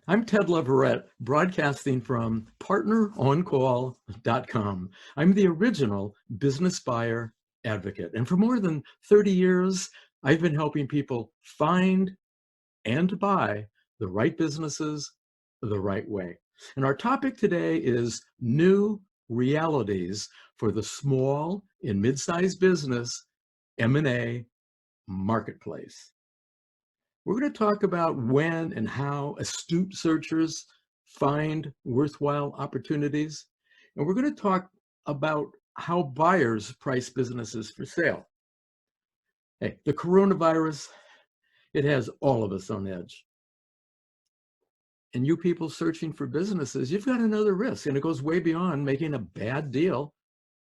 I'm Ted Leverette, broadcasting from partneroncall.com. I'm the original business buyer advocate. And for more than 30 years, I've been helping people find and buy the right businesses the right way. And our topic today is new realities for the small and mid-sized business M&A marketplace. We're going to talk about when and how astute searchers find worthwhile opportunities. And we're going to talk about how buyers price businesses for sale. Hey, the coronavirus, it has all of us on edge. And you people searching for businesses, you've got another risk, and it goes way beyond making a bad deal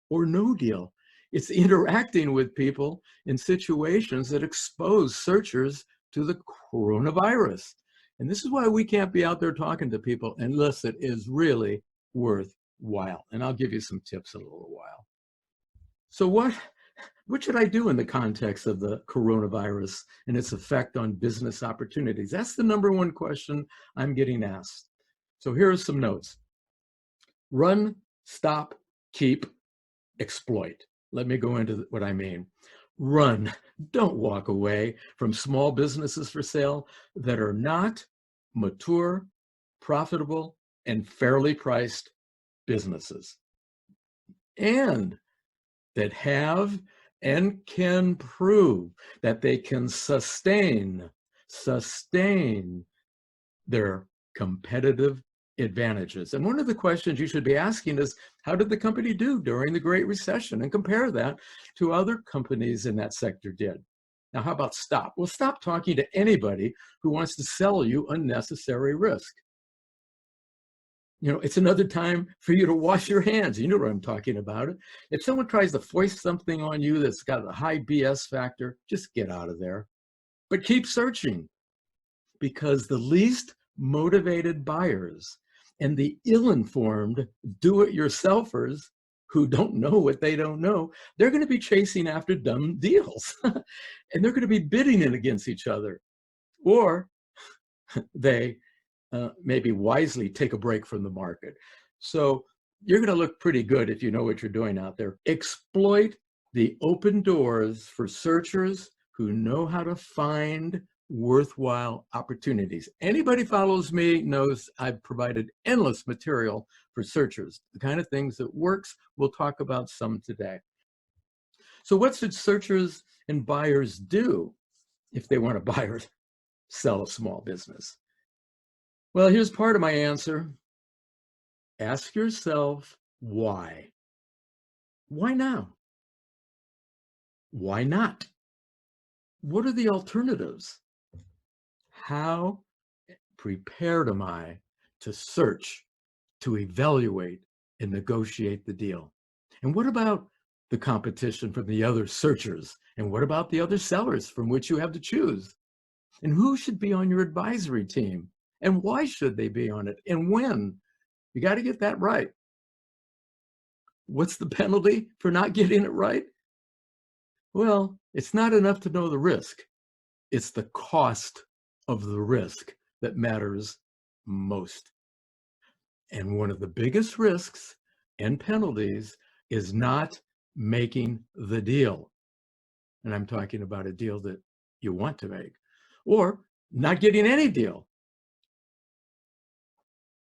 or no deal. It's interacting with people in situations that expose searchers to the coronavirus. And this is why we can't be out there talking to people unless it is really worthwhile. And I'll give you some tips in a little while. So what should I do in the context of the coronavirus and its effect on business opportunities? That's the number one question I'm getting asked. So here are some notes. Run, stop, keep, exploit. Let me go into what I mean. Run. Don't walk away from small businesses for sale that are not mature, profitable, and fairly priced businesses, and that have and can prove that they can sustain their competitive advantages. And one of the questions you should be asking is, how did the company do during the Great Recession? And compare that to other companies in that sector did. Now, how about stop? Well, stop talking to anybody who wants to sell you unnecessary risk. You know, it's another time for you to wash your hands. You know what I'm talking about. If someone tries to foist something on you that's got a high BS factor, just get out of there. But keep searching, because the least motivated buyers and the ill-informed do-it-yourselfers who don't know what they don't know, they're going to be chasing after dumb deals. And they're going to be bidding it against each other. Or they maybe wisely take a break from the market. So you're going to look pretty good if you know what you're doing out there. Exploit the open doors for searchers who know how to find worthwhile opportunities. Anybody follows me knows I've provided endless material for searchers, the kind of things that works. We'll talk about some today. So what should searchers and buyers do if they want to buy or sell a small business? Well, here's part of my answer. Ask yourself why. Why now? Why not? What are the alternatives? How prepared am I to search, to evaluate, and negotiate the deal? And what about the competition from the other searchers? And what about the other sellers from which you have to choose? And who should be on your advisory team? And why should they be on it? And when? You got to get that right. What's the penalty for not getting it right? Well, it's not enough to know the risk. It's the cost of the risk that matters most. And one of the biggest risks and penalties is not making the deal. And I'm talking about a deal that you want to make, or not getting any deal.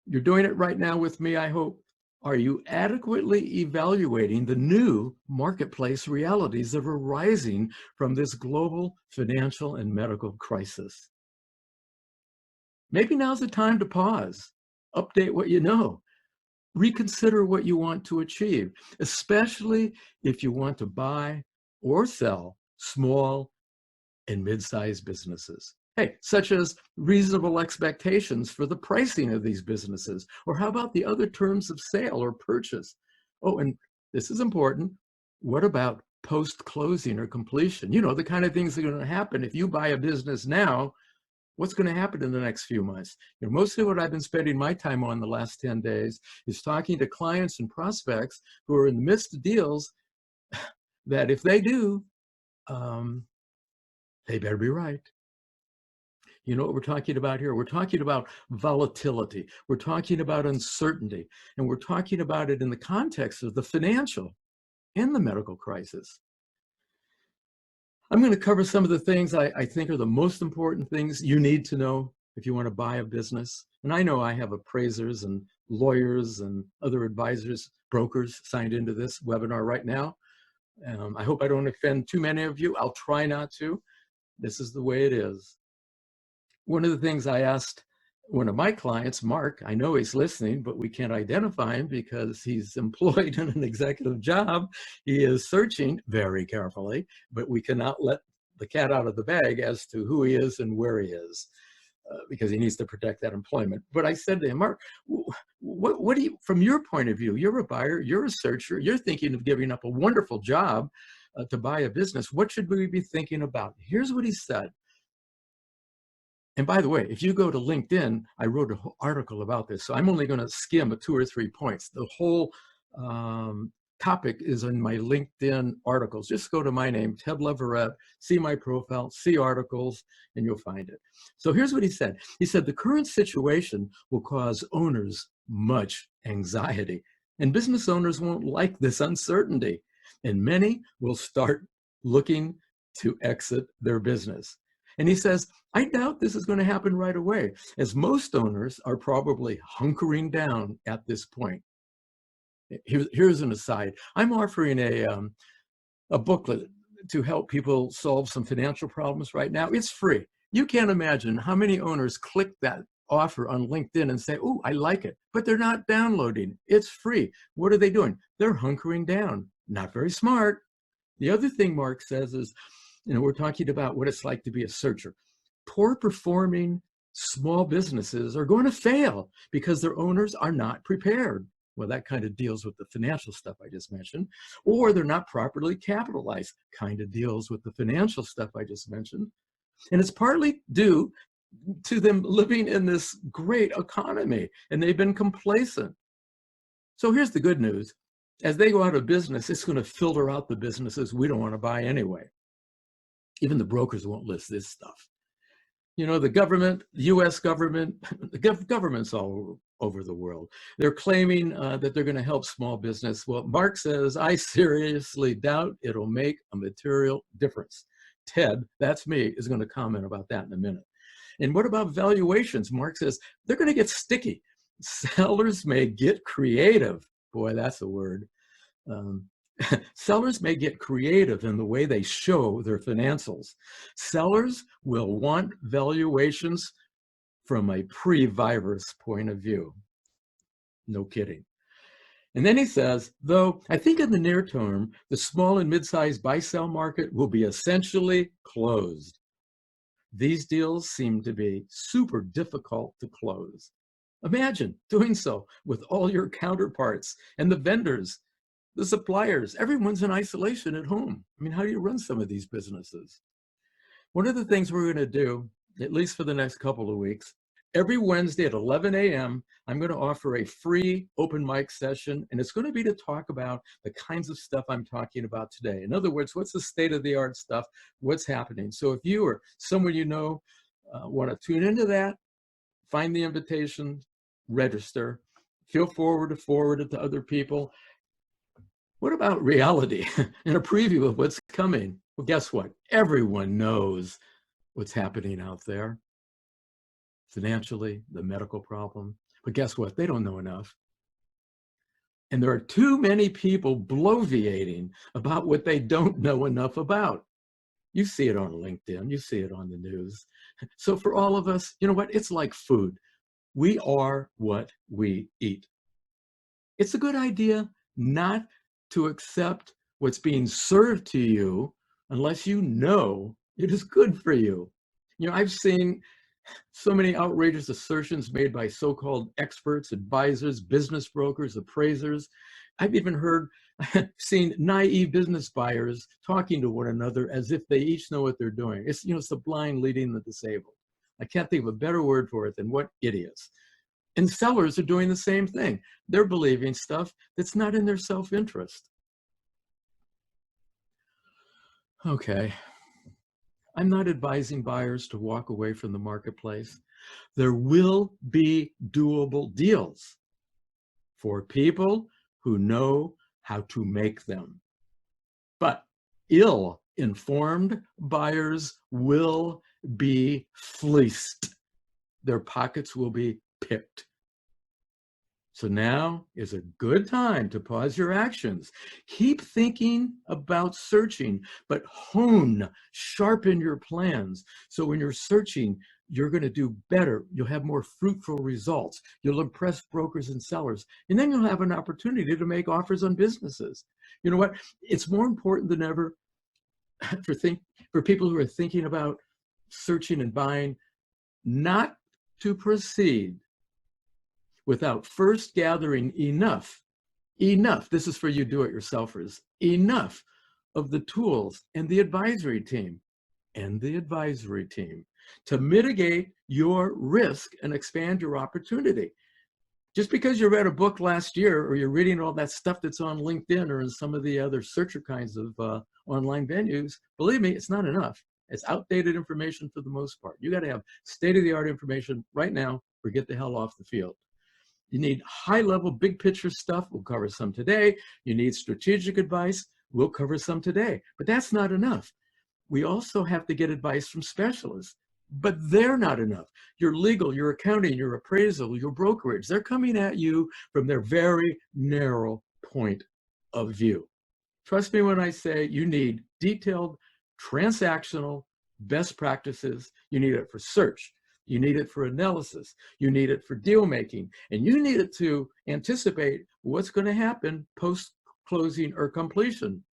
You're doing it right now with me, I hope. Are you adequately evaluating the new marketplace realities that are arising from this global financial and medical crisis? Maybe now's the time to pause, update what you know, reconsider what you want to achieve, especially if you want to buy or sell small and mid-sized businesses. Hey, such as reasonable expectations for the pricing of these businesses, or how about the other terms of sale or purchase? Oh, and this is important. What about post-closing or completion? You know, the kind of things that are going to happen if you buy a business now. What's going to happen in the next few months? You know, mostly what I've been spending my time on the last 10 days is talking to clients and prospects who are in the midst of deals that if they do, they better be right. You know what we're talking about here? We're talking about volatility. We're talking about uncertainty. And we're talking about it in the context of the financial and the medical crisis. I'm going to cover some of the things I think are the most important things you need to know if you want to buy a business. And I know I have appraisers and lawyers and other advisors, brokers signed into this webinar right now. I hope I don't offend too many of you. I'll try not to. This is the way it is. One of the things I asked one of my clients, Mark, I know he's listening, but we can't identify him because he's employed in an executive job. He is searching very carefully, but we cannot let the cat out of the bag as to who he is and where he is, because he needs to protect that employment. But I said to him, Mark, what do you, from your point of view, you're a buyer, you're a searcher, you're thinking of giving up a wonderful job to buy a business. What should we be thinking about? Here's what he said. And by the way, if you go to LinkedIn, I wrote an article about this, so I'm only going to skim 2 or 3 points. The whole topic is in my LinkedIn articles. Just go to my name, Ted Leverette, see my profile, see articles, and you'll find it. So here's what he said. He said, the current situation will cause owners much anxiety, and business owners won't like this uncertainty, and many will start looking to exit their business. And he says, I doubt this is going to happen right away, as most owners are probably hunkering down at this point. Here's an aside. I'm offering a booklet to help people solve some financial problems right now. It's free. You can't imagine how many owners click that offer on LinkedIn and say, oh, I like it, but they're not downloading. It's free. What are they doing? They're hunkering down. Not very smart. The other thing Mark says is, we're talking about what it's like to be a searcher. Poor performing small businesses are going to fail because their owners are not prepared. Well, that kind of deals with the financial stuff I just mentioned, or they're not properly capitalized, kind of deals with the financial stuff I just mentioned. And it's partly due to them living in this great economy, and they've been complacent. So here's the good news. As they go out of business, it's going to filter out the businesses we don't want to buy anyway. Even the brokers won't list this stuff. The government, the US government, the governments all over the world, they're claiming that they're going to help small business. Well, Mark says, I seriously doubt it'll make a material difference. Ted, that's me, is going to comment about that in a minute. And what about valuations? Mark says, they're going to get sticky. Sellers may get creative. Boy, that's a word. Sellers may get creative in the way they show their financials. Sellers will want valuations from a pre-virus point of view. No kidding. And then he says, though I think in the near term, the small and mid-sized buy-sell market will be essentially closed. These deals seem to be super difficult to close. Imagine doing so with all your counterparts and the vendors, the suppliers. Everyone's in isolation at home. I mean, how do you run some of these businesses? One of the things we're going to do, at least for the next couple of weeks, every Wednesday at 11 a.m., I'm going to offer a free open mic session, and it's going to be to talk about the kinds of stuff I'm talking about today. In other words, what's the state-of-the-art stuff? What's happening? So if you or someone you know want to tune into that, find the invitation, register, feel forward to forward it to other people. What about reality and a preview of what's coming? Well, guess what? Everyone knows what's happening out there. Financially, the medical problem. But guess what? They don't know enough. And there are too many people bloviating about what they don't know enough about. You see it on LinkedIn. You see it on the news. So for all of us, you know what? It's like food. We are what we eat. It's a good idea not to accept what's being served to you unless you know it is good for you. I've seen so many outrageous assertions made by so-called experts, advisors, business brokers, appraisers. I've even seen naive business buyers talking to one another as if they each know what they're doing. It's the blind leading the disabled. I can't think of a better word for it than what idiots. And sellers are doing the same thing. They're believing stuff that's not in their self-interest. Okay. I'm not advising buyers to walk away from the marketplace. There will be doable deals for people who know how to make them. But ill-informed buyers will be fleeced. Their pockets will be picked. So now is a good time to pause your actions. Keep thinking about searching, but sharpen your plans. So when you're searching, you're going to do better. You'll have more fruitful results. You'll impress brokers and sellers. And then you'll have an opportunity to make offers on businesses. You know what? It's more important than ever for people who are thinking about searching and buying, not to proceed without first gathering enough, this is for you do-it-yourselfers, enough of the tools and the advisory team to mitigate your risk and expand your opportunity. Just because you read a book last year or you're reading all that stuff that's on LinkedIn or in some of the other searcher kinds of online venues, believe me, it's not enough. It's outdated information for the most part. You got to have state-of-the-art information right now or get the hell off the field. You need high-level, big-picture stuff. We'll cover some today. You need strategic advice. We'll cover some today. But that's not enough. We also have to get advice from specialists. But they're not enough. Your legal, your accounting, your appraisal, your brokerage, they're coming at you from their very narrow point of view. Trust me when I say you need detailed, transactional best practices. You need it for search. You need it for analysis. You need it for deal making. And you need it to anticipate what's going to happen post-closing or completion.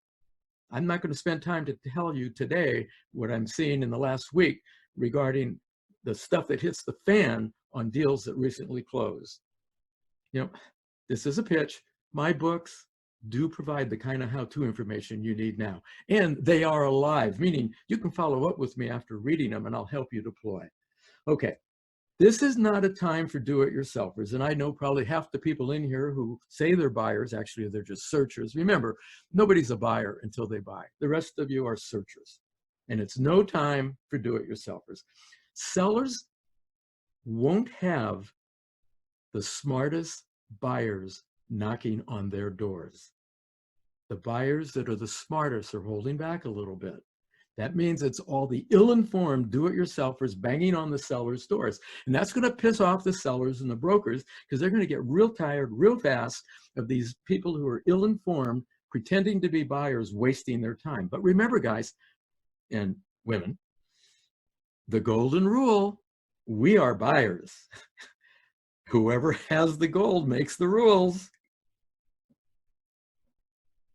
I'm not going to spend time to tell you today what I'm seeing in the last week regarding the stuff that hits the fan on deals that recently closed. You know, this is a pitch. My books do provide the kind of how-to information you need now. And they are alive, meaning you can follow up with me after reading them and I'll help you deploy. Okay, this is not a time for do-it-yourselfers. And I know probably half the people in here who say they're buyers, actually they're just searchers. Remember, nobody's a buyer until they buy. The rest of you are searchers. And it's no time for do-it-yourselfers. Sellers won't have the smartest buyers knocking on their doors. The buyers that are the smartest are holding back a little bit. That means it's all the ill-informed do-it-yourselfers banging on the sellers' doors. And that's going to piss off the sellers and the brokers because they're going to get real tired real fast of these people who are ill-informed, pretending to be buyers, wasting their time. But remember, guys and women, the golden rule, we are buyers. Whoever has the gold makes the rules.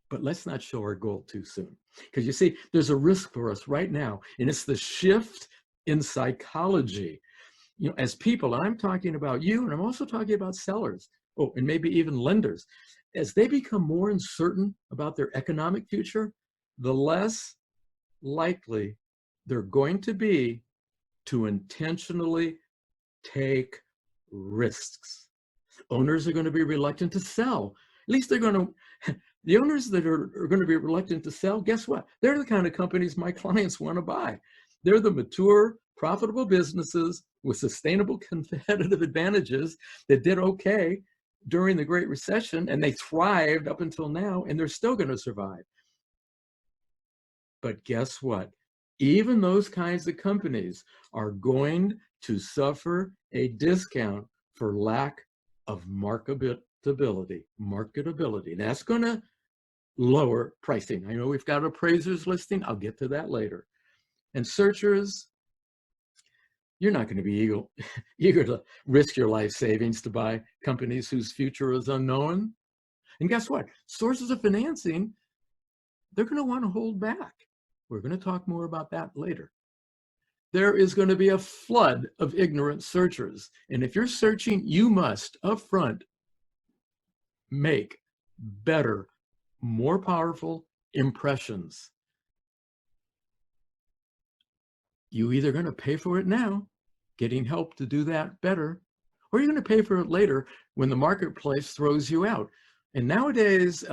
But let's not show our gold too soon. Because you see, there's a risk for us right now, and it's the shift in psychology. You know, as people, and I'm talking about you, and I'm also talking about sellers, and maybe even lenders. As they become more uncertain about their economic future, the less likely they're going to be to intentionally take risks. Owners are going to be reluctant to sell. At least they're going to, the owners that are going to be reluctant to sell, guess what? They're the kind of companies my clients want to buy. They're the mature, profitable businesses with sustainable competitive advantages that did okay during the Great Recession, and they thrived up until now, and they're still going to survive. But guess what? Even those kinds of companies are going to suffer a discount for lack of marketability. That's going to lower pricing. I know we've got appraisers listing. I'll get to that later. And searchers, you're not going to be eager to risk your life savings to buy companies whose future is unknown. And guess what? Sources of financing, they're going to want to hold back. We're going to talk more about that later. There is going to be a flood of ignorant searchers. And if you're searching, you must upfront make better, more powerful impressions. You're either going to pay for it now, getting help to do that better, or you're going to pay for it later when the marketplace throws you out. And nowadays,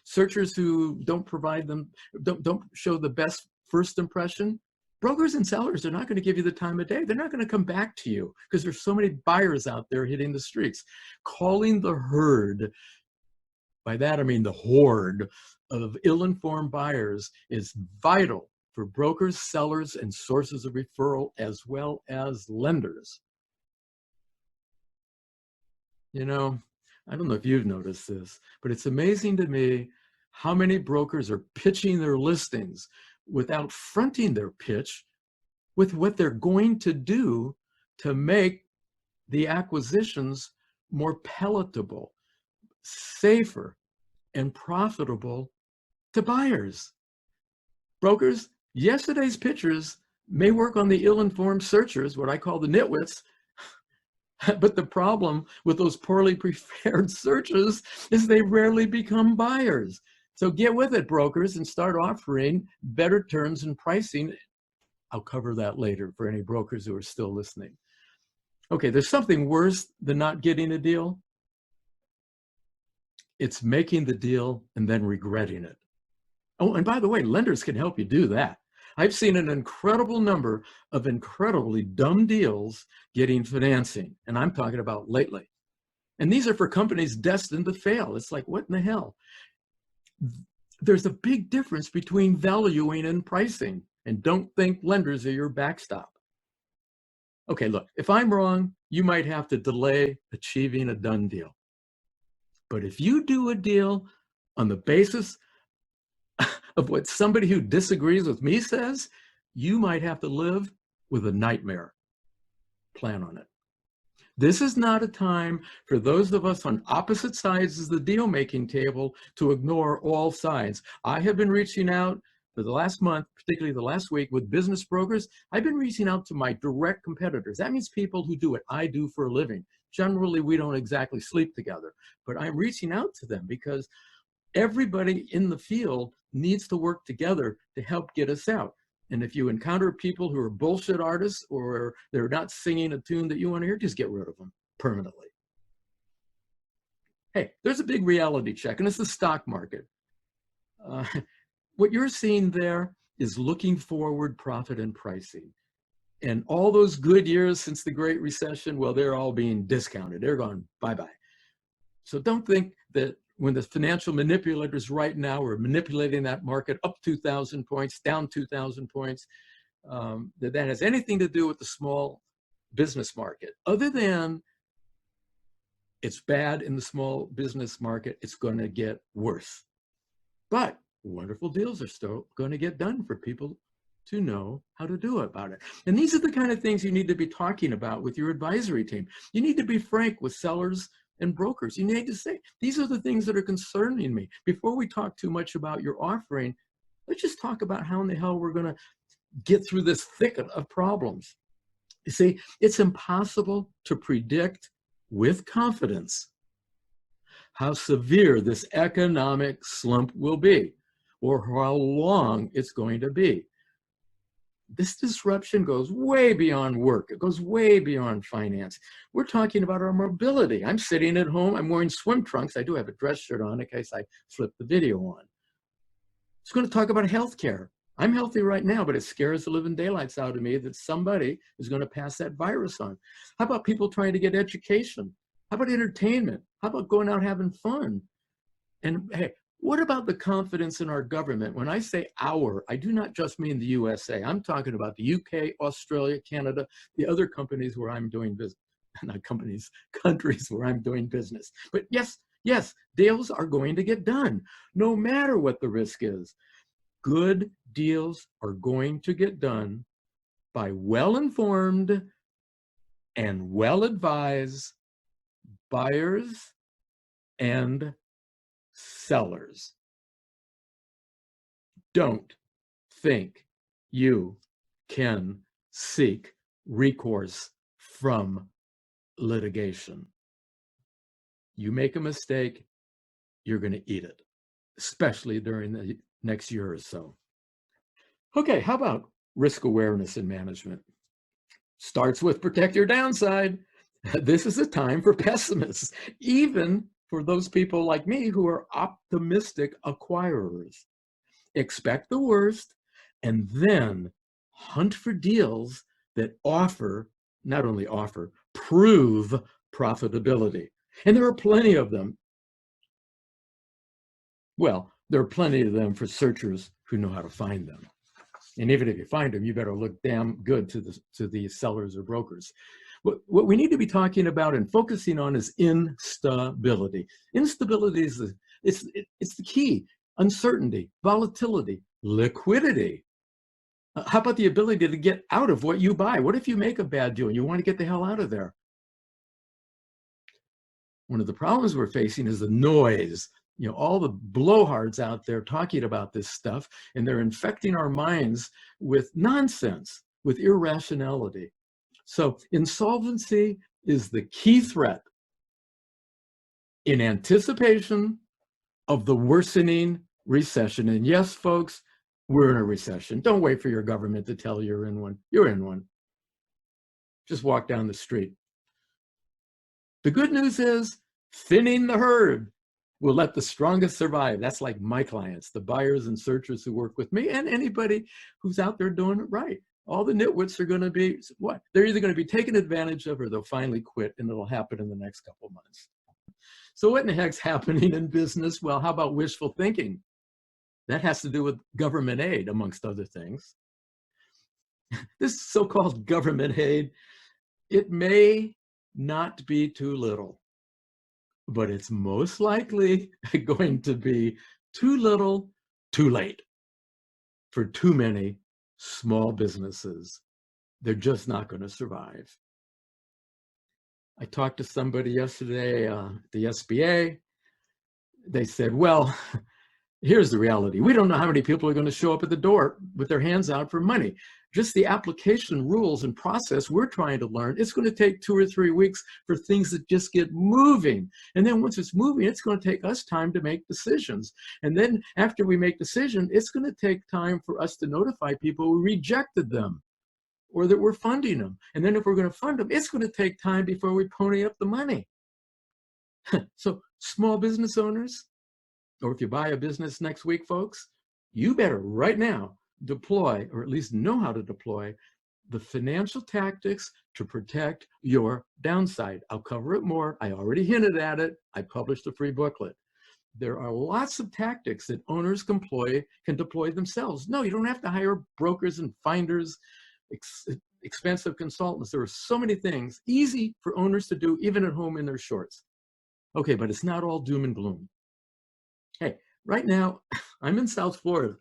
searchers who don't provide them, don't show the best first impression, Brokers and sellers are not going to give you the time of day. They're not going to come back to you because there's so many buyers out there hitting the streets. Calling the herd, by that I mean the horde of ill-informed buyers, is vital for brokers, sellers, and sources of referral, as well as lenders. You know, I don't know if you've noticed this, but it's amazing to me how many brokers are pitching their listings without fronting their pitch with what they're going to do to make the acquisitions more palatable, safer, and profitable to buyers. Brokers, yesterday's pitchers may work on the ill-informed searchers, what I call the nitwits, but the problem with those poorly prepared searches is they rarely become buyers. So get with it, brokers, and start offering better terms and pricing. I'll cover that later for any brokers who are still listening. Okay, there's something worse than not getting a deal. It's making the deal and then regretting it. Oh, and by the way, lenders can help you do that. I've seen an incredible number of incredibly dumb deals getting financing, and I'm talking about lately. And these are for companies destined to fail. It's like, what in the hell? There's a big difference between valuing and pricing, and don't think lenders are your backstop. Okay, look, if I'm wrong, you might have to delay achieving a done deal. But if you do a deal on the basis of what somebody who disagrees with me says, you might have to live with a nightmare. Plan on it. This is not a time for those of us on opposite sides of the deal-making table to ignore all sides. I have been reaching out for the last month, particularly the last week, with business brokers. I've been reaching out to my direct competitors. That means people who do what I do for a living. Generally, we don't exactly sleep together, but I'm reaching out to them because everybody in the field needs to work together to help get us out. And if you encounter people who are bullshit artists or they're not singing a tune that you want to hear, just get rid of them permanently. Hey, there's a big reality check, and it's the stock market. What you're seeing there is looking forward profit and pricing. And all those good years since the Great Recession, well, they're all being discounted. They're gone bye-bye. So don't think that when the financial manipulators right now are manipulating that market up 2,000 points, down 2,000 points, that has anything to do with the small business market. Other than it's bad in the small business market, it's going to get worse. But wonderful deals are still going to get done for people to know how to do about it. And these are the kind of things you need to be talking about with your advisory team. You need to be frank with sellers and brokers. You need to say, these are the things that are concerning me. Before we talk too much about your offering, let's just talk about how in the hell we're going to get through this thicket of problems. You see, it's impossible to predict with confidence how severe this economic slump will be or how long it's going to be. This disruption goes way beyond work. It goes way beyond finance. We're talking about our mobility. I'm sitting at home. I'm wearing swim trunks. I do have a dress shirt on in case I flip the video on. It's going to talk about healthcare. I'm healthy right now, but it scares the living daylights out of me that somebody is going to pass that virus on. How about people trying to get education? How about entertainment? How about going out having fun? And hey, what about the confidence in our government? When I say our, I do not just mean the USA. I'm talking about the UK, Australia, Canada, the other companies where I'm doing business, not companies, countries where I'm doing business. But yes, deals are going to get done, no matter what the risk is. Good deals are going to get done by well-informed and well-advised buyers and sellers. Don't think you can seek recourse from litigation. You make a mistake, you're going to eat it, especially during the next year or so. Okay, how about risk awareness and management? Starts with protect your downside. This is a time for pessimists, even for those people like me who are optimistic acquirers. Expect the worst and then hunt for deals that not only offer, prove profitability. And there are plenty of them. Well, there are plenty of them for searchers who know how to find them. And even if you find them, you better look damn good to the sellers or brokers. What we need to be talking about and focusing on is instability. Instability is it's the key. Uncertainty, volatility, liquidity. How about the ability to get out of what you buy? What if you make a bad deal and you want to get the hell out of there? One of the problems we're facing is the noise. All the blowhards out there talking about this stuff, and they're infecting our minds with nonsense, with irrationality. So insolvency is the key threat in anticipation of the worsening recession. And yes, folks, we're in a recession. Don't wait for your government to tell you you're in one. You're in one. Just walk down the street. The good news is thinning the herd will let the strongest survive. That's like my clients, the buyers and searchers who work with me, and anybody who's out there doing it right. All the nitwits are going to be, what? They're either going to be taken advantage of or they'll finally quit, and it'll happen in the next couple of months. So what in the heck's happening in business? Well, how about wishful thinking? That has to do with government aid, amongst other things. This so-called government aid, it may not be too little, but it's most likely going to be too little, too late for too many small businesses. They're just not going to survive. I talked to somebody yesterday at the SBA. They said, well, here's the reality. We don't know how many people are going to show up at the door with their hands out for money. Just the application rules and process we're trying to learn, it's going to take 2 or 3 weeks for things to just get moving. And then once it's moving, it's going to take us time to make decisions. And then after we make decisions, it's going to take time for us to notify people who rejected them or that we're funding them. And then if we're going to fund them, it's going to take time before we pony up the money. So small business owners, or if you buy a business next week, folks, you better right now deploy, or at least know how to deploy, the financial tactics to protect your downside. I'll cover it more. I already hinted at it. I published a free booklet. There are lots of tactics that owners can deploy themselves. No, you don't have to hire brokers and finders, expensive consultants. There are so many things easy for owners to do, even at home in their shorts. Okay, but it's not all doom and gloom. Hey, right now, I'm in South Florida,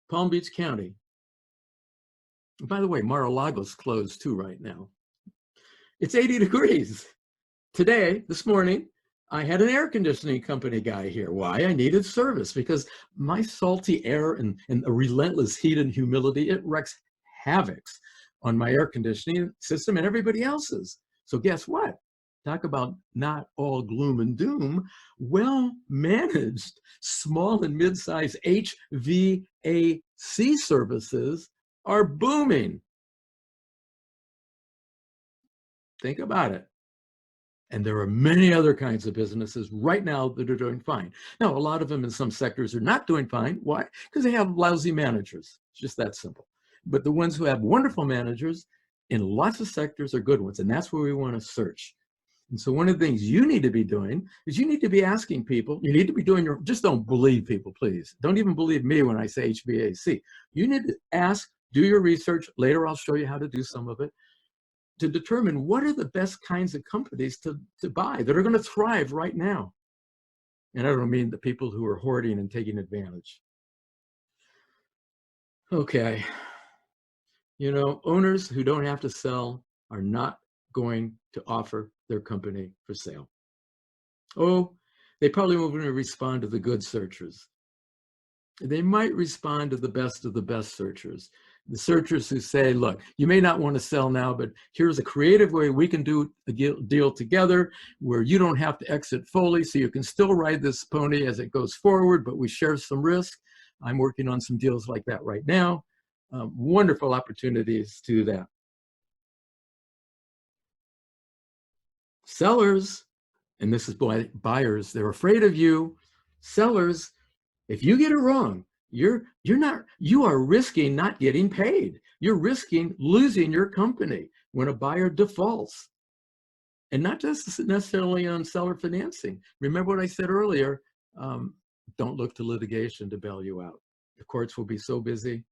Palm Beach County. By the way, Mar-a-Lago's closed too right now. It's 80 degrees. Today, this morning, I had an air conditioning company guy here. Why? I needed service because my salty air and the relentless heat and humidity, it wreaks havoc on my air conditioning system and everybody else's. So guess what? Talk about not all gloom and doom. Well-managed small and mid-sized HVAC services are booming. Think about it. And there are many other kinds of businesses right now that are doing fine. Now, a lot of them in some sectors are not doing fine. Why? Because they have lousy managers. It's just that simple. But the ones who have wonderful managers in lots of sectors are good ones. And that's where we want to search. And so one of the things you need to be doing is you need to be asking people, you need to be doing just don't believe people, please. Don't even believe me when I say HVAC. You need to ask, do your research. Later, I'll show you how to do some of it, to determine what are the best kinds of companies to buy that are going to thrive right now. And I don't mean the people who are hoarding and taking advantage. Okay. Owners who don't have to sell are not going to offer their company for sale. Oh, they probably won't even respond to the good searchers. They might respond to the best of the best searchers. The searchers who say, look, you may not want to sell now, but here's a creative way we can do a deal together where you don't have to exit fully, so you can still ride this pony as it goes forward, but we share some risk. I'm working on some deals like that right now. Wonderful opportunities to do that. Sellers, and this is why buyers, they're afraid of you. Sellers, if you get it wrong, you are risking not getting paid. You're risking losing your company when a buyer defaults. And not just necessarily on seller financing. Remember what I said earlier, don't look to litigation to bail you out. The courts will be so busy,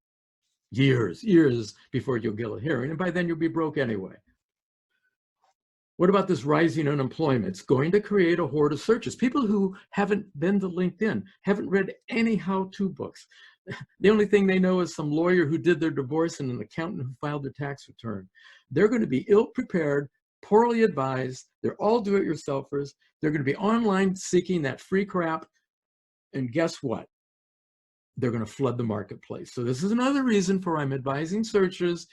years before you'll get a hearing, and by then you'll be broke anyway. What about this rising unemployment? It's going to create a horde of searches. People who haven't been to LinkedIn, haven't read any how-to books. The only thing they know is some lawyer who did their divorce and an accountant who filed their tax return. They're going to be ill-prepared, poorly advised. They're all do-it-yourselfers. They're going to be online seeking that free crap. And guess what? They're going to flood the marketplace. So this is another reason for I'm advising searchers.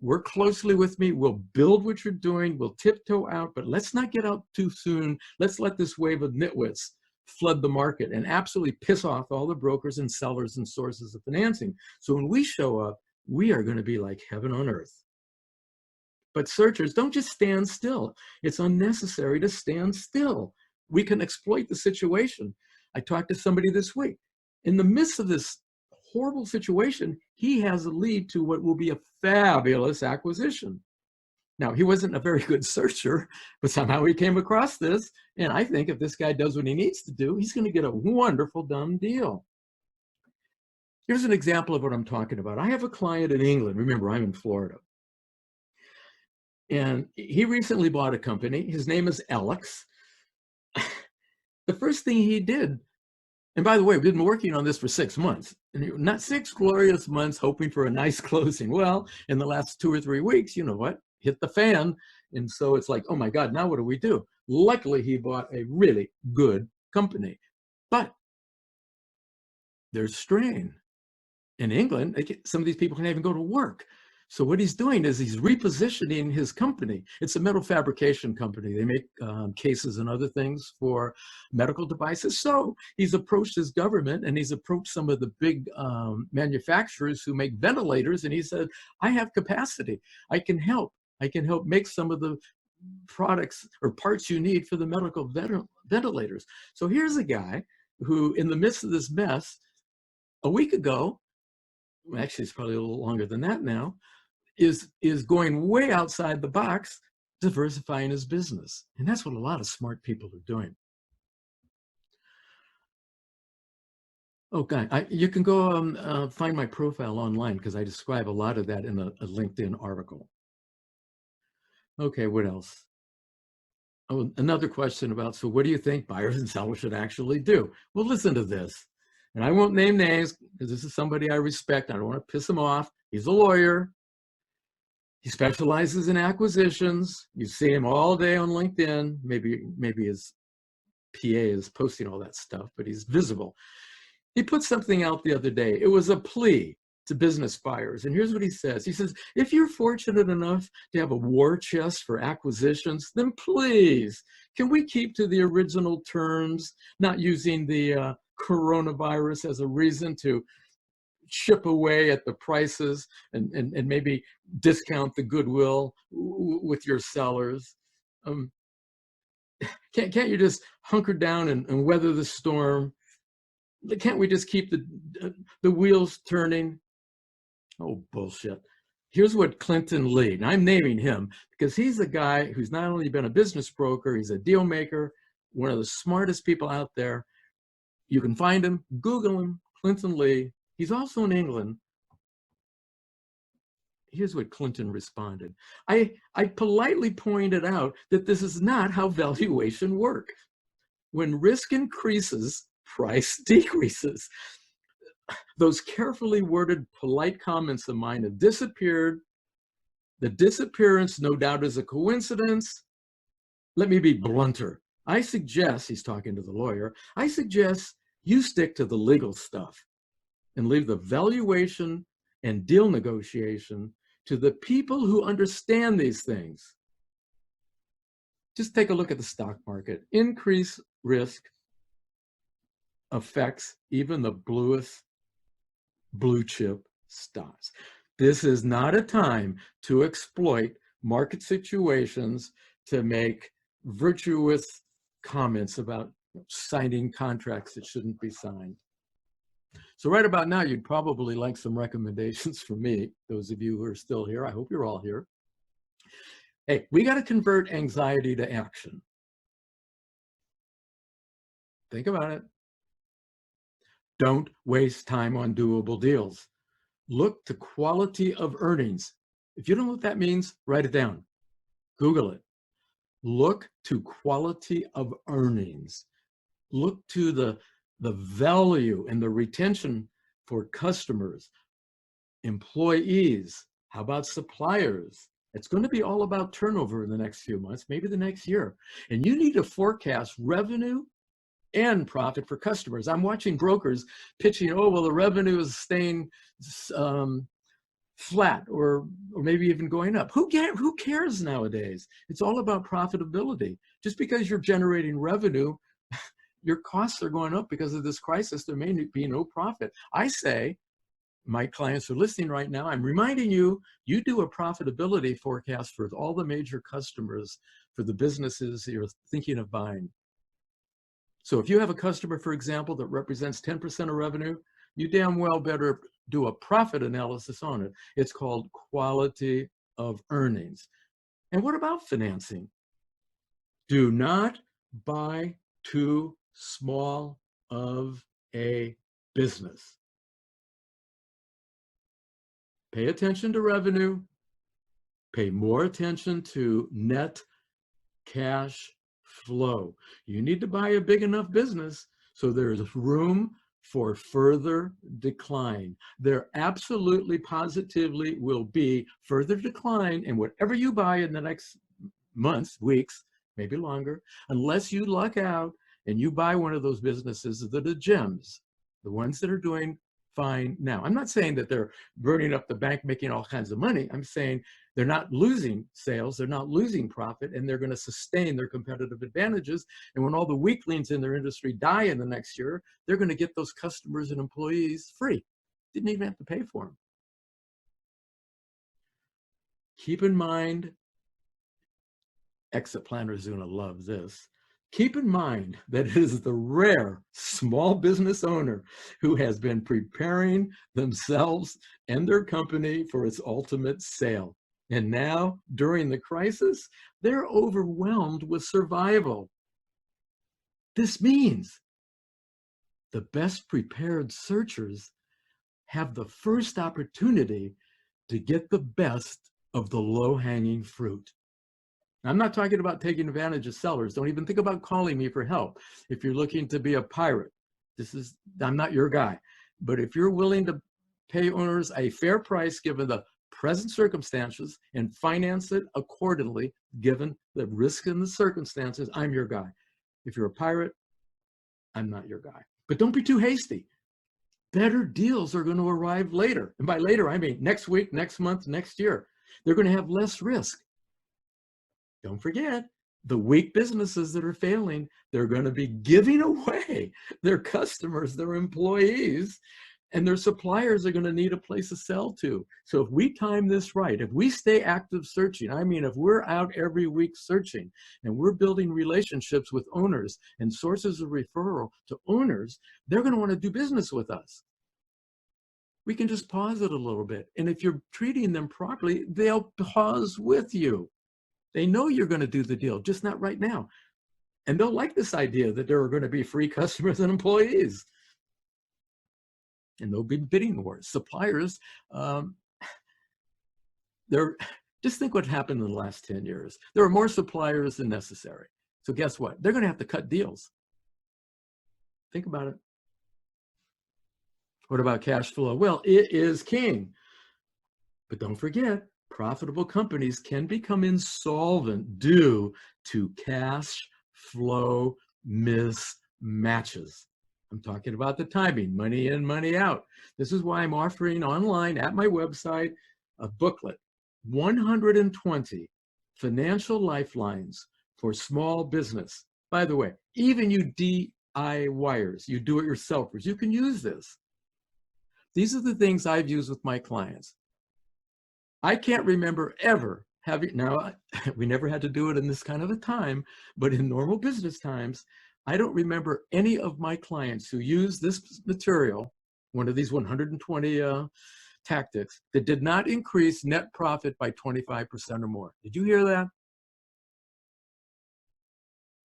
Work closely with me. We'll build what you're doing. We'll tiptoe out, but let's not get out too soon. Let's let this wave of nitwits flood the market and absolutely piss off all the brokers and sellers and sources of financing. So when we show up, we are going to be like heaven on earth. But searchers, don't just stand still. It's unnecessary to stand still. We can exploit the situation. I talked to somebody this week. In the midst of this horrible situation, he has a lead to what will be a fabulous acquisition. Now, he wasn't a very good searcher, but somehow he came across this. And I think if this guy does what he needs to do, he's going to get a wonderful done deal. Here's an example of what I'm talking about. I have a client in England. Remember, I'm in Florida. And he recently bought a company. His name is Alex. The first thing he did, and by the way, we've been working on this for 6 months, and not 6 glorious months hoping for a nice closing. Well, in the last 2 or 3 weeks, you know what, hit the fan. And so it's like, oh my God, now what do we do? Luckily, he bought a really good company, but there's strain. In England, some of these people can't even go to work. So what he's doing is he's repositioning his company. It's a metal fabrication company. They make cases and other things for medical devices. So he's approached his government and he's approached some of the big manufacturers who make ventilators. And he said, I have capacity. I can help. I can help make some of the products or parts you need for the medical ventilators. So here's a guy who, in the midst of this mess, a week ago, actually it's probably a little longer than that now, is going way outside the box, diversifying his business. And that's what a lot of smart people are doing. Okay, you can go find my profile online because I describe a lot of that in a LinkedIn article. Okay, what else? Oh, another question about, so what do you think buyers and sellers should actually do? Well, listen to this. And I won't name names because this is somebody I respect. I don't want to piss him off. He's a lawyer. He specializes in acquisitions. You see him all day on LinkedIn. Maybe his PA is posting all that stuff, but he's visible. He put something out the other day. It was a plea to business buyers. And here's what he says. He says, if you're fortunate enough to have a war chest for acquisitions, then please, can we keep to the original terms, not using the coronavirus as a reason to chip away at the prices and maybe discount the goodwill with your sellers? Can't you just hunker down and weather the storm? Can't we just keep the wheels turning? Oh, bullshit. Here's what Clinton Lee, and I'm naming him because he's a guy who's not only been a business broker, he's a deal maker, one of the smartest people out there. You can find him, Google him, Clinton Lee. He's also in England. Here's what Clinton responded. I politely pointed out that this is not how valuation works. When risk increases, price decreases. Those carefully worded, polite comments of mine have disappeared. The disappearance, no doubt, is a coincidence. Let me be blunter. I suggest, he's talking to the lawyer, I suggest you stick to the legal stuff and leave the valuation and deal negotiation to the people who understand these things. Just take a look at the stock market. Increased risk affects even the bluest blue chip stocks. This is not a time to exploit market situations to make virtuous comments about signing contracts that shouldn't be signed. So right about now, you'd probably like some recommendations from me, those of you who are still here. I hope you're all here. Hey, we got to convert anxiety to action. Think about it. Don't waste time on doable deals. Look to quality of earnings. If you don't know what that means, write it down. Google it. Look to quality of earnings. Look to the value and the retention for customers, employees. How about suppliers? It's going to be all about turnover in the next few months, maybe the next year. And you need to forecast revenue and profit for customers. I'm watching brokers pitching, oh, well, the revenue is staying flat or maybe even going up. Who cares nowadays? It's all about profitability. Just because you're generating revenue, your costs are going up because of this crisis. There may be no profit. I say, my clients are listening right now, I'm reminding you, you do a profitability forecast for all the major customers for the businesses you're thinking of buying. So if you have a customer, for example, that represents 10% of revenue, you damn well better do a profit analysis on it. It's called quality of earnings. And what about financing? Do not buy too small of a business. Pay attention to revenue. Pay more attention to net cash flow. You need to buy a big enough business so there's room for further decline. There absolutely, positively will be further decline in whatever you buy in the next months, weeks, maybe longer, unless you luck out and you buy one of those businesses that are gems, the ones that are doing fine now. I'm not saying that they're burning up the bank, making all kinds of money. I'm saying they're not losing sales, they're not losing profit, and they're going to sustain their competitive advantages. And when all the weaklings in their industry die in the next year, they're going to get those customers and employees free. Didn't even have to pay for them. Keep in mind, exit planners are going to love this. Keep in mind that it is the rare small business owner who has been preparing themselves and their company for its ultimate sale. And now, during the crisis, they're overwhelmed with survival. This means the best prepared searchers have the first opportunity to get the best of the low-hanging fruit. I'm not talking about taking advantage of sellers. Don't even think about calling me for help. If you're looking to be a pirate, I'm not your guy. But if you're willing to pay owners a fair price given the present circumstances and finance it accordingly, given the risk and the circumstances, I'm your guy. If you're a pirate, I'm not your guy. But don't be too hasty. Better deals are going to arrive later. And by later, I mean next week, next month, next year. They're going to have less risk. Don't forget, the weak businesses that are failing, they're going to be giving away their customers, their employees, and their suppliers are going to need a place to sell to. So if we time this right, if we stay active searching, I mean, if we're out every week searching and we're building relationships with owners and sources of referral to owners, they're going to want to do business with us. We can just pause it a little bit. And if you're treating them properly, they'll pause with you. They know you're going to do the deal, just not right now. And they'll like this idea that there are going to be free customers and employees. And there'll be bidding wars. Suppliers, just think what happened in the last 10 years. There are more suppliers than necessary. So guess what? They're going to have to cut deals. Think about it. What about cash flow? Well, it is king. But don't forget, profitable companies can become insolvent due to cash flow mismatches. I'm talking about the timing, money in, money out. This is why I'm offering online at my website a booklet, 120 financial lifelines for small business. By the way, even you DIYers, you do-it-yourselfers, you can use this. These are the things I've used with my clients. I can't remember ever having, now we never had to do it in this kind of a time, but in normal business times, I don't remember any of my clients who use this material one of these 120 tactics that did not increase net profit by 25% or more. Did you hear that?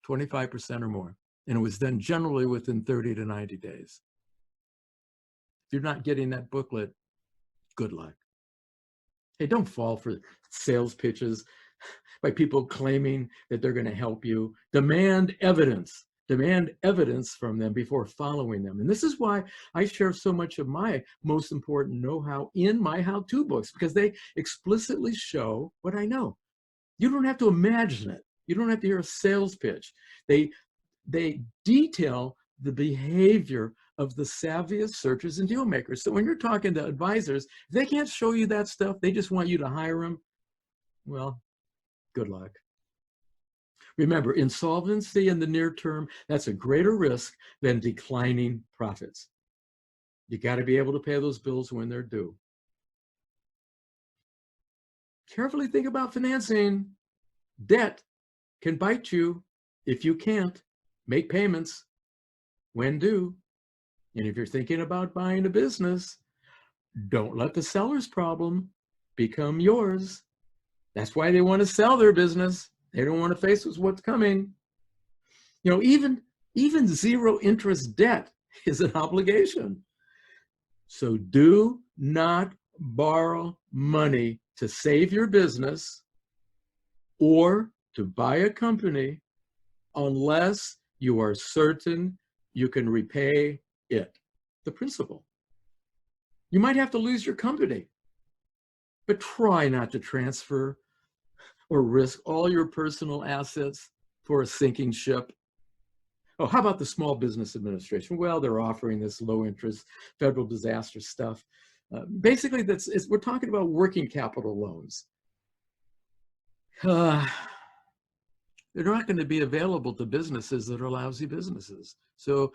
25% or more. And it was done generally within 30 to 90 days. If you're not getting that booklet, good luck. Hey, don't fall for sales pitches by people claiming that they're going to help you. Demand evidence. Demand evidence from them before following them. And this is why I share so much of my most important know-how in my how-to books, because they explicitly show what I know. You don't have to imagine it. You don't have to hear a sales pitch. They detail the behavior of the savviest searchers and deal makers. So when you're talking to advisors, if they can't show you that stuff, they just want you to hire them, well, good luck. Remember, insolvency in the near term, that's a greater risk than declining profits. You got to be able to pay those bills when they're due. Carefully think about financing. Debt can bite you if you can't make payments when due. And if you're thinking about buying a business, don't let the seller's problem become yours. That's why they want to sell their business. They don't want to face what's coming. You know, even zero interest debt is an obligation. So do not borrow money to save your business or to buy a company unless you are certain you can repay it, the principal. You might have to lose your company, but try not to transfer or risk all your personal assets for a sinking ship. Oh, how about the Small Business Administration? Well, they're offering this low interest federal disaster stuff. Basically, we're talking about working capital loans. They're not going to be available to businesses that are lousy businesses. So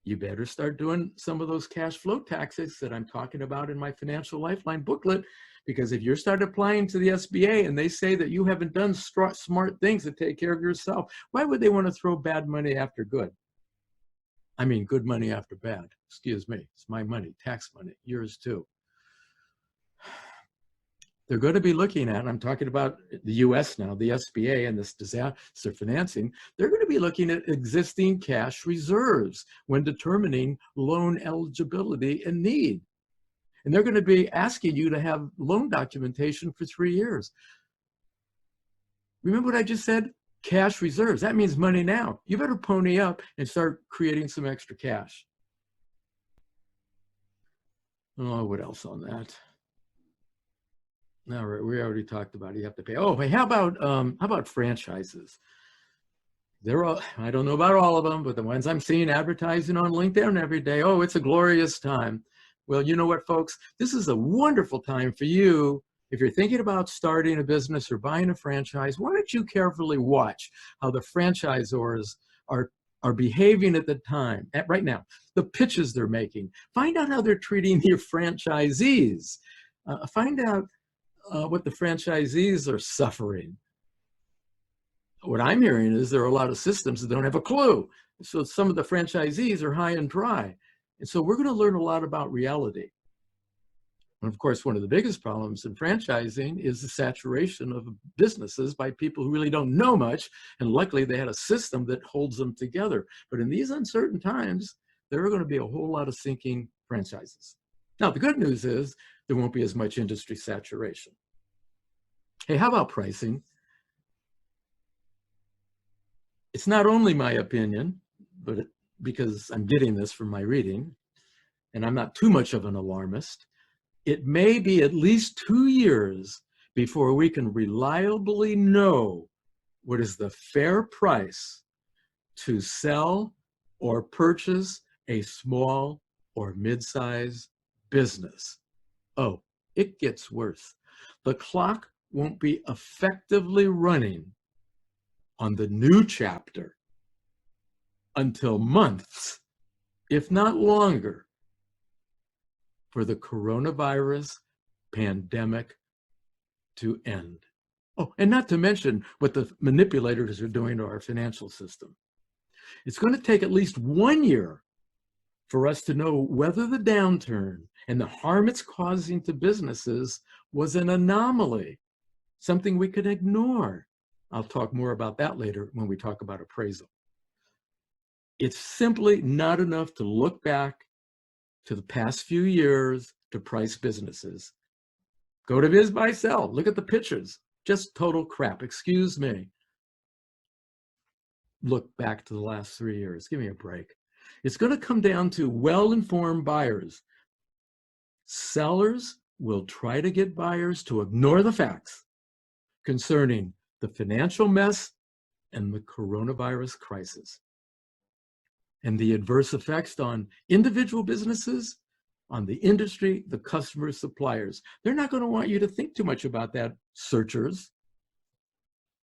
you better start doing some of those cash flow tactics that I'm talking about in my Financial Lifeline booklet, because if you start applying to the SBA and they say that you haven't done smart things to take care of yourself, why would they want to throw bad money after good? I mean, good money after bad. Excuse me. It's my money, tax money, yours too. They're going to be looking at, I'm talking about the US now, the SBA and this disaster financing, they're going to be looking at existing cash reserves when determining loan eligibility and need. And they're going to be asking you to have loan documentation for 3 years. Remember what I just said? Cash reserves. That means money now. You better pony up and start creating some extra cash. Oh, what else on that? All right, we already talked about it. You have to pay. Oh, hey, how about franchises? They're all, I don't know about all of them, but the ones I'm seeing advertising on LinkedIn every day, oh, it's a glorious time. Well, you know what, folks? This is a wonderful time for you. If you're thinking about starting a business or buying a franchise, why don't you carefully watch how the franchisors are behaving at the time, right now, the pitches they're making. Find out how they're treating your franchisees. Find out what the franchisees are suffering. What I'm hearing is there are a lot of systems that don't have a clue. So some of the franchisees are high and dry. And so we're going to learn a lot about reality. And of course, one of the biggest problems in franchising is the saturation of businesses by people who really don't know much. And luckily, they had a system that holds them together. But in these uncertain times, there are going to be a whole lot of sinking franchises. Now, the good news is there won't be as much industry saturation. Hey, how about pricing? It's not only my opinion, but because I'm getting this from my reading, and I'm not too much of an alarmist, it may be at least 2 years before we can reliably know what is the fair price to sell or purchase a small or mid-sized business. Oh, it gets worse. The clock won't be effectively running on the new chapter until months, if not longer, for the coronavirus pandemic to end. Oh, and not to mention what the manipulators are doing to our financial system. It's going to take at least 1 year for us to know whether the downturn and the harm it's causing to businesses was an anomaly, something we could ignore. I'll talk more about that later when we talk about appraisal. It's simply not enough to look back to the past few years to price businesses. Go to Biz Buy Sell, look at the pictures, just total crap, excuse me. Look back to the last 3 years, give me a break. It's going to come down to well-informed buyers. Sellers will try to get buyers to ignore the facts concerning the financial mess and the coronavirus crisis and the adverse effects on individual businesses, on the industry, the customers, suppliers. They're not going to want you to think too much about that, searchers.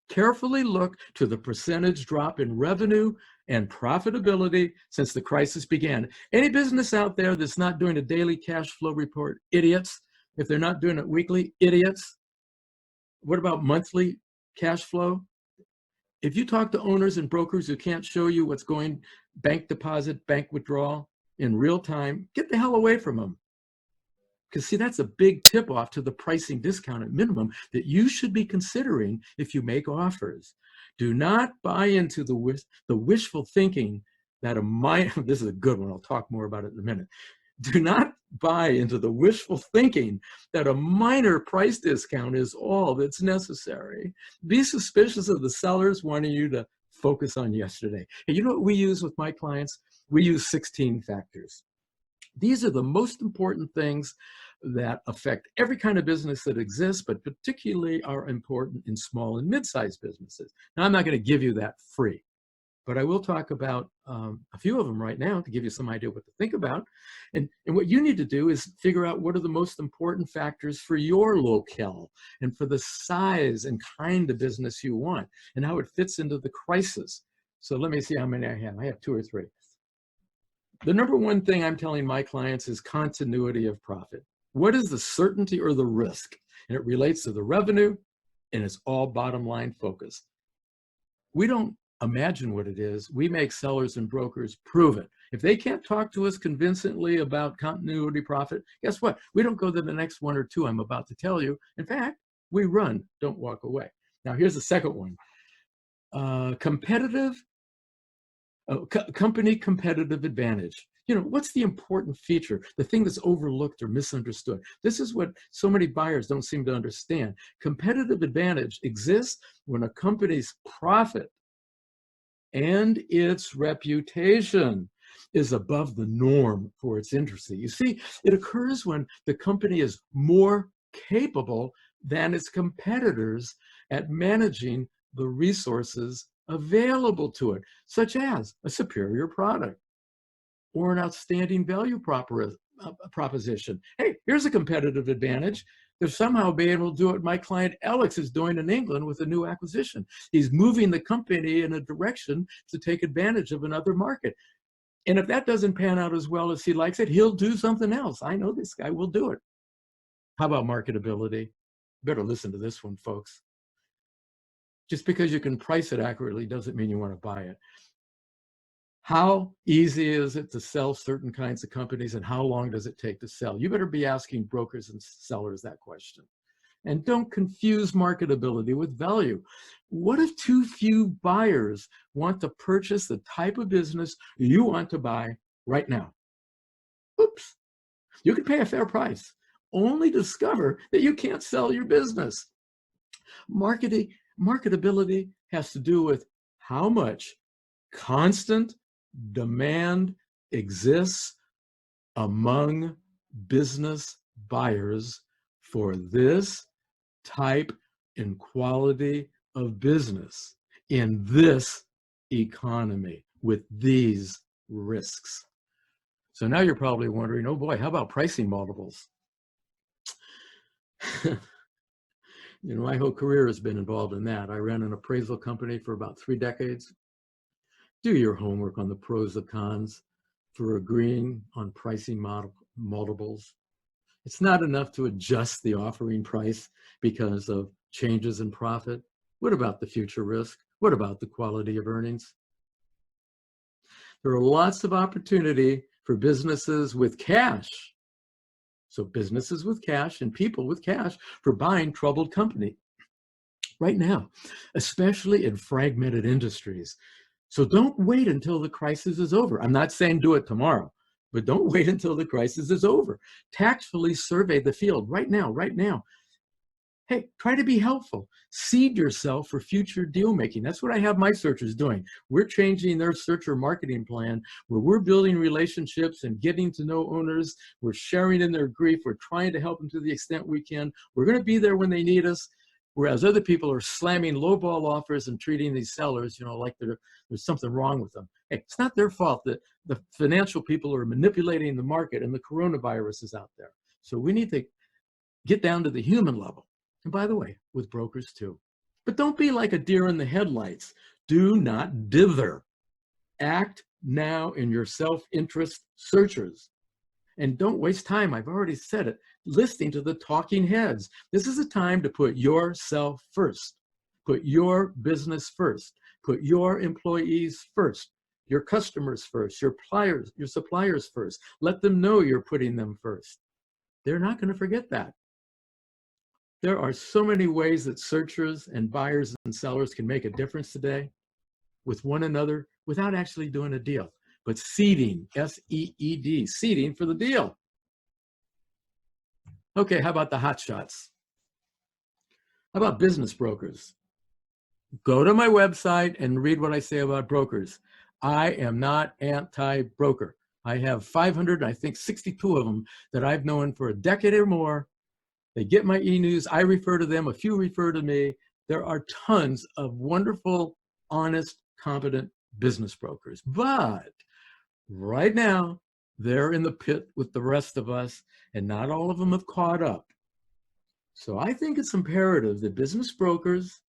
Carefully look to the percentage drop in revenue and profitability since the crisis began. Any business out there that's not doing a daily cash flow report, idiots. If they're not doing it weekly, idiots. What about monthly cash flow? If you talk to owners and brokers who can't show you what's going bank deposit, bank withdrawal in real time, get the hell away from them. Because see, that's a big tip off to the pricing discount at minimum that you should be considering if you make offers. Do not buy into the wishful thinking that this is a good one, I'll talk more about it in a minute. Do not buy into the wishful thinking that a minor price discount is all that's necessary. Be suspicious of the sellers wanting you to focus on yesterday. And you know what we use with my clients? We use 16 factors. These are the most important things that affect every kind of business that exists, but particularly are important in small and mid-sized businesses. Now, I'm not going to give you that free, but I will talk about a few of them right now to give you some idea what to think about. And what you need to do is figure out what are the most important factors for your locale and for the size and kind of business you want and how it fits into the crisis. So let me see how many I have. I have 2 or 3. The number one thing I'm telling my clients is continuity of profit. What is the certainty or the risk? And it relates to the revenue, and it's all bottom line focused. We don't imagine what it is. We make sellers and brokers prove it. If they can't talk to us convincingly about continuity profit, guess what? We don't go to the next 1 or 2 I'm about to tell you. In fact, we run, don't walk away. Now, here's the second one. Company competitive advantage. You know, what's the important feature, the thing that's overlooked or misunderstood? This is what so many buyers don't seem to understand. Competitive advantage exists when a company's profit and its reputation is above the norm for its industry. You see, it occurs when the company is more capable than its competitors at managing the resources available to it, such as a superior product or an outstanding value proposition. Hey, here's a competitive advantage. They're somehow being able to do what my client Alex is doing in England with a new acquisition. He's moving the company in a direction to take advantage of another market. And if that doesn't pan out as well as he likes it, he'll do something else. I know this guy will do it. How about marketability? Better listen to this one, folks. Just because you can price it accurately doesn't mean you want to buy it. How easy is it to sell certain kinds of companies and how long does it take to sell? You better be asking brokers and sellers that question. And don't confuse marketability with value. What if too few buyers want to purchase the type of business you want to buy right now? Oops. You can pay a fair price, only discover that you can't sell your business. Marketability has to do with how much constant demand exists among business buyers for this type and quality of business in this economy with these risks. So now you're probably wondering, oh boy, how about pricing multiples? You know, my whole career has been involved in that. I ran an appraisal company for about 3 decades. Do your homework on the pros and cons for agreeing on pricing multiples. It's not enough to adjust the offering price because of changes in profit. What about the future risk? What about the quality of earnings? There are lots of opportunity for businesses with cash. So businesses with cash and people with cash for buying troubled company right now, especially in fragmented industries. So don't wait until the crisis is over. I'm not saying do it tomorrow, but don't wait until the crisis is over. Tactfully survey the field right now, right now. Hey, try to be helpful. Seed yourself for future deal making. That's what I have my searchers doing. We're changing their searcher marketing plan where we're building relationships and getting to know owners. We're sharing in their grief. We're trying to help them to the extent we can. We're going to be there when they need us. Whereas other people are slamming lowball offers and treating these sellers, like there's something wrong with them. Hey, it's not their fault that the financial people are manipulating the market and the coronavirus is out there. So we need to get down to the human level. And by the way, with brokers too. But don't be like a deer in the headlights. Do not dither. Act now in your self-interest, searchers. And don't waste time, I've already said it, listening to the talking heads. This is a time to put yourself first. Put your business first. Put your employees first. Your customers first. Your suppliers first. Let them know you're putting them first. They're not going to forget that. There are so many ways that searchers and buyers and sellers can make a difference today with one another without actually doing a deal. But seeding, S-E-E-D, seeding for the deal. Okay, how about the hot shots? How about business brokers? Go to my website and read what I say about brokers. I am not anti-broker. I have 500, I think 62 of them that I've known for a decade or more. They get my e-news. I refer to them. A few refer to me. There are tons of wonderful, honest, competent business brokers. But right now, they're in the pit with the rest of us, and not all of them have caught up. So I think it's imperative that business brokers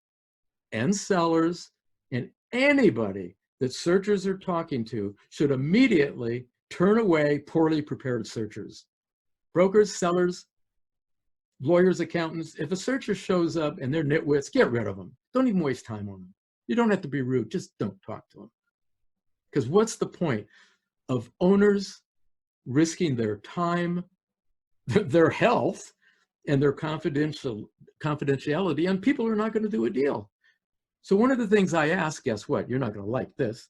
and sellers and anybody that searchers are talking to should immediately turn away poorly prepared searchers. Brokers, sellers, lawyers, accountants, if a searcher shows up and they're nitwits, get rid of them. Don't even waste time on them. You don't have to be rude, just don't talk to them. Because what's the point of owners risking their time, their health, and their confidentiality, and people are not going to do a deal? So one of the things I asked, guess what? You're not going to like this.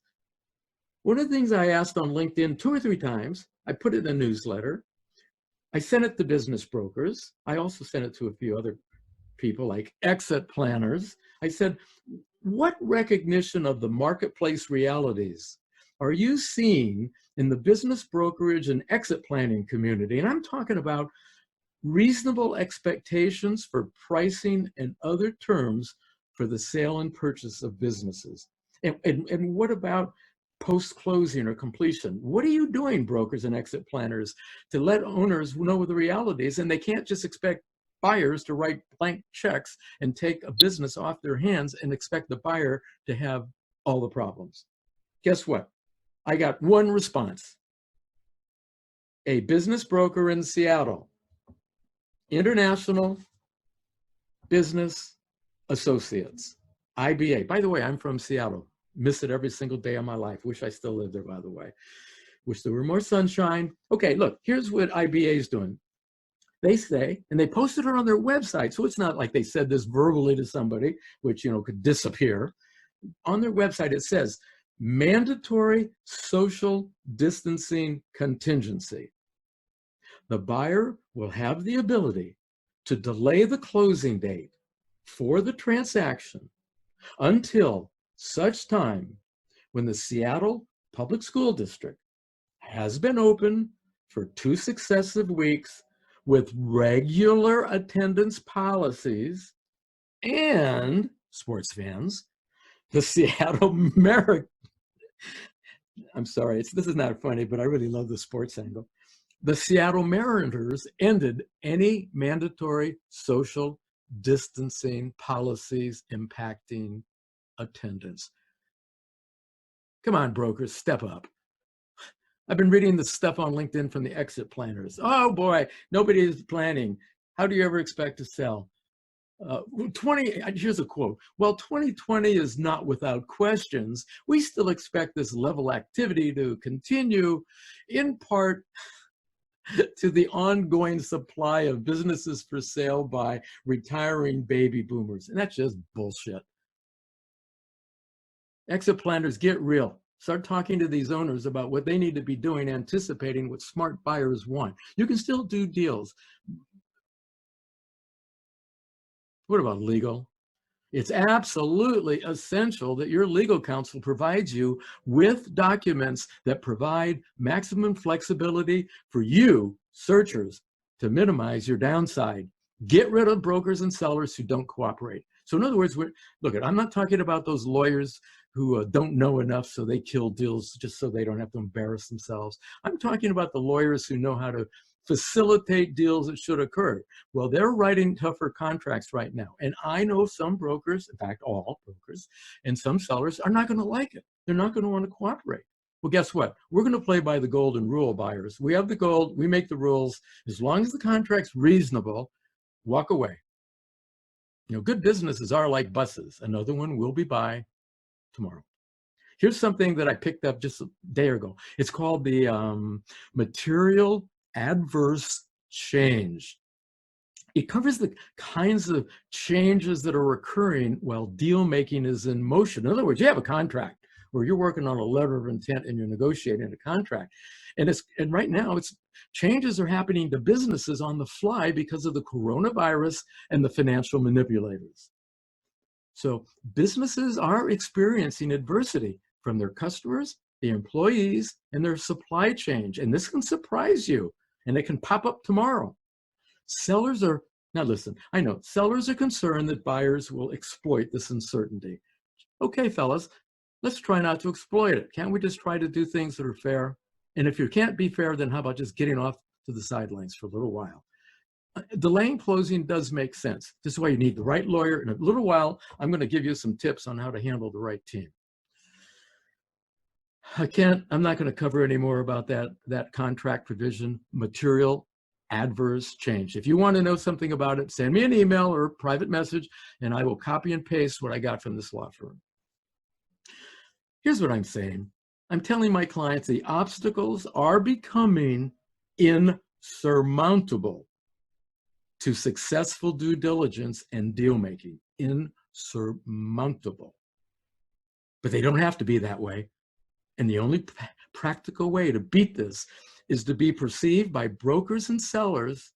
One of the things I asked on LinkedIn 2 or 3 times, I put it in a newsletter. I sent it to business brokers. I also sent it to a few other people like exit planners. I said, what recognition of the marketplace realities are you seeing in the business brokerage and exit planning community? And I'm talking about reasonable expectations for pricing and other terms for the sale and purchase of businesses. And what about post-closing or completion? What are you doing, brokers and exit planners, to let owners know the realities? And they can't just expect buyers to write blank checks and take a business off their hands and expect the buyer to have all the problems. Guess what? I got one response. A business broker in Seattle, International Business Associates, IBA. By the way, I'm from Seattle. Miss it every single day of my life. Wish I still lived there, by the way. Wish there were more sunshine. Okay, look, here's what IBA is doing. They say, and they posted it on their website, so it's not like they said this verbally to somebody, which, could disappear. On their website, it says, mandatory social distancing contingency. The buyer will have the ability to delay the closing date for the transaction until such time when the Seattle Public School District has been open for 2 successive weeks with regular attendance policies, and sports fans, the Seattle Mariners, I'm sorry, this is not funny, but I really love the sports angle. The Seattle Mariners ended any mandatory social distancing policies impacting attendance. Come on, brokers, step up. I've been reading the stuff on LinkedIn from the exit planners. Oh boy, nobody is planning. How do you ever expect to sell? Uh, 20, here's a quote. While 2020 is not without questions, we still expect this level activity to continue, in part to the ongoing supply of businesses for sale by retiring baby boomers. And that's just bullshit. Exit planners, get real. Start talking to these owners about what they need to be doing, anticipating what smart buyers want. You can still do deals. What about legal? It's absolutely essential that your legal counsel provides you with documents that provide maximum flexibility for you, searchers, to minimize your downside. Get rid of brokers and sellers who don't cooperate. So in other words, look, I'm not talking about those lawyers who don't know enough so they kill deals just so they don't have to embarrass themselves. I'm talking about the lawyers who know how to facilitate deals that should occur. Well, they're writing tougher contracts right now. And I know some brokers, in fact, all brokers, and some sellers are not going to like it. They're not going to want to cooperate. Well, guess what? We're going to play by the golden rule, buyers. We have the gold. We make the rules. As long as the contract's reasonable, walk away. You know, good businesses are like buses. Another one will be by tomorrow. Here's something that I picked up just a day ago. It's called the material adverse change. It covers the kinds of changes that are occurring while deal making is in motion. In other words, you have a contract or you're working on a letter of intent and you're negotiating a contract. And right now changes are happening to businesses on the fly because of the coronavirus and the financial manipulators. So businesses are experiencing adversity from their customers, the employees, and their supply chain. And this can surprise you, and it can pop up tomorrow. Sellers are, now listen, I know, sellers are concerned that buyers will exploit this uncertainty. Okay, fellas, let's try not to exploit it. Can't we just try to do things that are fair? And if you can't be fair, then how about just getting off to the sidelines for a little while? Delaying closing does make sense. This is why you need the right lawyer. In a little while, I'm going to give you some tips on how to handle the right team. I'm not going to cover any more about that contract provision, material adverse change. If you want to know something about it, send me an email or a private message, and I will copy and paste what I got from this law firm. Here's what I'm saying. I'm telling my clients the obstacles are becoming insurmountable to successful due diligence and deal making. Insurmountable. But they don't have to be that way. And the only practical way to beat this is to be perceived by brokers and sellers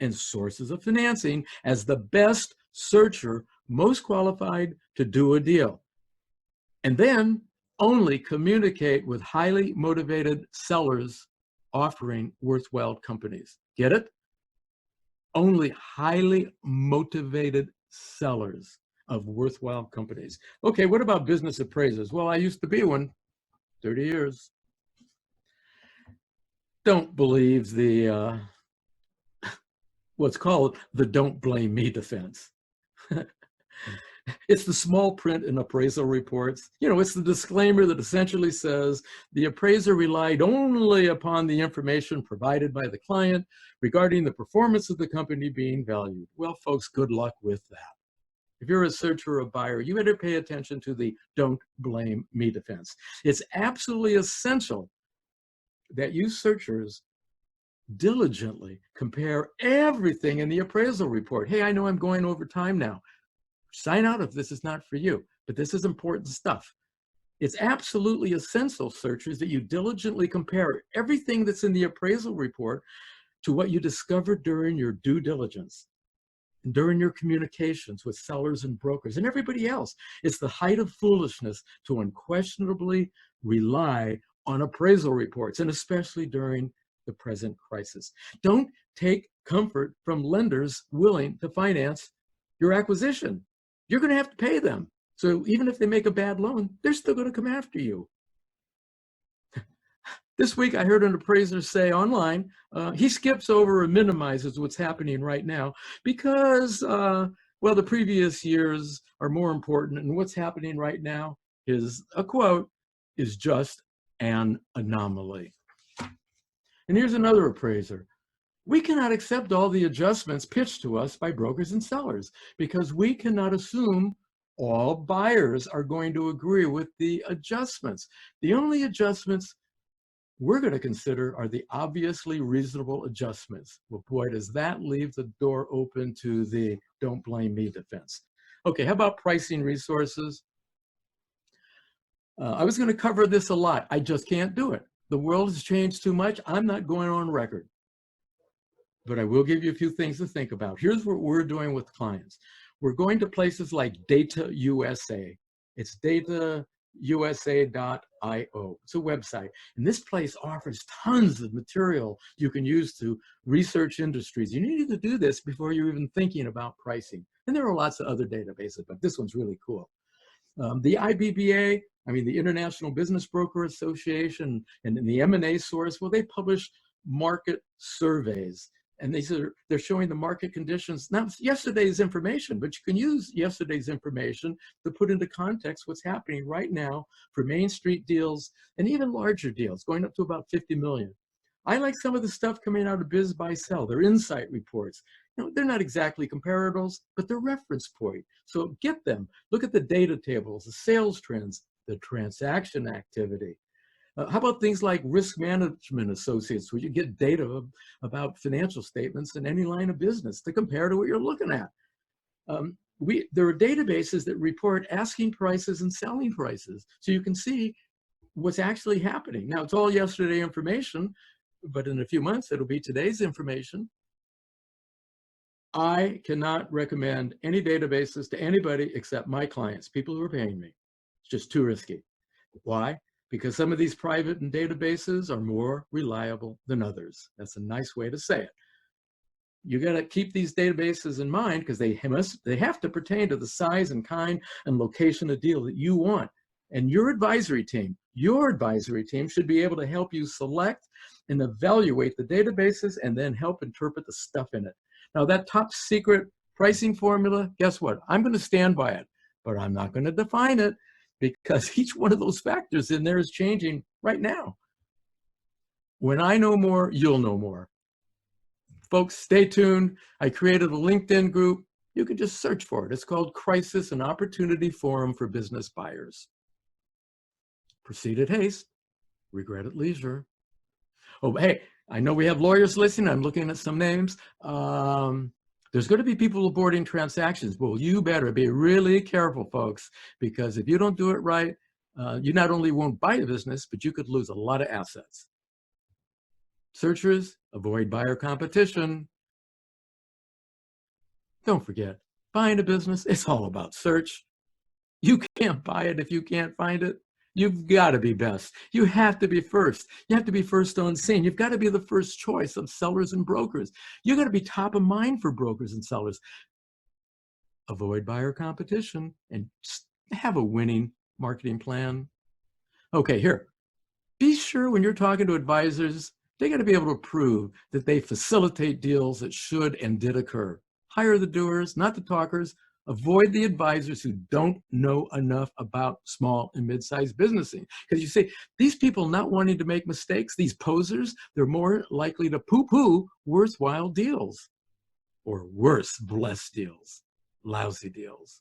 and sources of financing as the best searcher, most qualified to do a deal. And then only communicate with highly motivated sellers offering worthwhile companies. Get it? Only highly motivated sellers of worthwhile companies. Okay, what about business appraisers? Well, I used to be one, 30 years. Don't believe the, what's called the don't blame me defense. It's the small print in appraisal reports. You know, it's the disclaimer that essentially says the appraiser relied only upon the information provided by the client regarding the performance of the company being valued. Well, folks, good luck with that. If you're a searcher or a buyer, you better pay attention to the don't blame me defense. It's absolutely essential that you searchers diligently compare everything in the appraisal report. Hey, I know I'm going over time now. Sign out if this is not for you, but this is important stuff. It's absolutely essential, searchers, that you diligently compare everything that's in the appraisal report to what you discovered during your due diligence and during your communications with sellers and brokers and everybody else. It's the height of foolishness to unquestionably rely on appraisal reports, and especially during the present crisis. Don't take comfort from lenders willing to finance your acquisition. You're going to have to pay them. So even if they make a bad loan, they're still going to come after you. This week, I heard an appraiser say online, he skips over or minimizes what's happening right now because, well, the previous years are more important, and what's happening right now is, a quote, is just an anomaly. And here's another appraiser. We cannot accept all the adjustments pitched to us by brokers and sellers because we cannot assume all buyers are going to agree with the adjustments. The only adjustments we're going to consider are the obviously reasonable adjustments. Well, boy, does that leave the door open to the don't blame me defense. Okay, how about pricing resources? I was going to cover this a lot. I just can't do it. The world has changed too much. I'm not going on record. But I will give you a few things to think about. Here's what we're doing with clients. We're going to places like Data USA. It's datausa.io. It's a website. And this place offers tons of material you can use to research industries. You need to do this before you're even thinking about pricing. And there are lots of other databases, but this one's really cool. The IBBA, the International Business Broker Association, and the M&A source, well, they publish market surveys. And they're showing the market conditions, not yesterday's information, but you can use yesterday's information to put into context what's happening right now for Main Street deals and even larger deals, going up to about 50 million. I like some of the stuff coming out of Biz Buy Sell. They're insight reports. They're not exactly comparables, but they're reference point. So get them. Look at the data tables, the sales trends, the transaction activity. How about things like Risk Management Associates, where you get data about financial statements in any line of business to compare to what you're looking at? There are databases that report asking prices and selling prices, so you can see what's actually happening. Now, it's all yesterday information, but in a few months, it'll be today's information. I cannot recommend any databases to anybody except my clients, people who are paying me. It's just too risky. Why? Because some of these private and databases are more reliable than others. That's a nice way to say it. You got to keep these databases in mind because they have to pertain to the size and kind and location of deal that you want. And your advisory team should be able to help you select and evaluate the databases and then help interpret the stuff in it. Now, that top secret pricing formula, guess what? I'm going to stand by it, but I'm not going to define it, because each one of those factors in there is changing right now. When I know more, you'll know more. Folks, stay tuned. I created a LinkedIn group. You can just search for it. It's called Crisis and Opportunity Forum for Business Buyers. Proceed at haste, regret at leisure. Oh, hey, I know we have lawyers listening. I'm looking at some names. There's going to be people aborting transactions. Well, you better be really careful, folks, because if you don't do it right, you not only won't buy a business, but you could lose a lot of assets. Searchers, avoid buyer competition. Don't forget, buying a business, it's all about search. You can't buy it if you can't find it. You've got to be best. You have to be first. You have to be first on scene. You've got to be the first choice of sellers and brokers. You've got to be top of mind for brokers and sellers. Avoid buyer competition and have a winning marketing plan. Okay, here. Be sure when you're talking to advisors, they got to be able to prove that they facilitate deals that should and did occur. Hire the doers, not the talkers. Avoid the advisors who don't know enough about small and mid-sized businessing. Because you see, these people not wanting to make mistakes, these posers, they're more likely to poo-poo worthwhile deals or worse, blessed deals, lousy deals.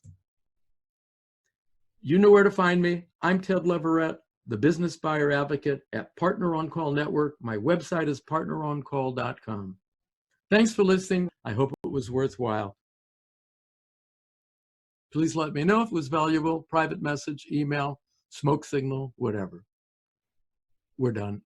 You know where to find me. I'm Ted Leverette, the business buyer advocate at Partner On Call Network. My website is partneroncall.com. Thanks for listening. I hope it was worthwhile. Please let me know if it was valuable. Private message, email, smoke signal, whatever. We're done.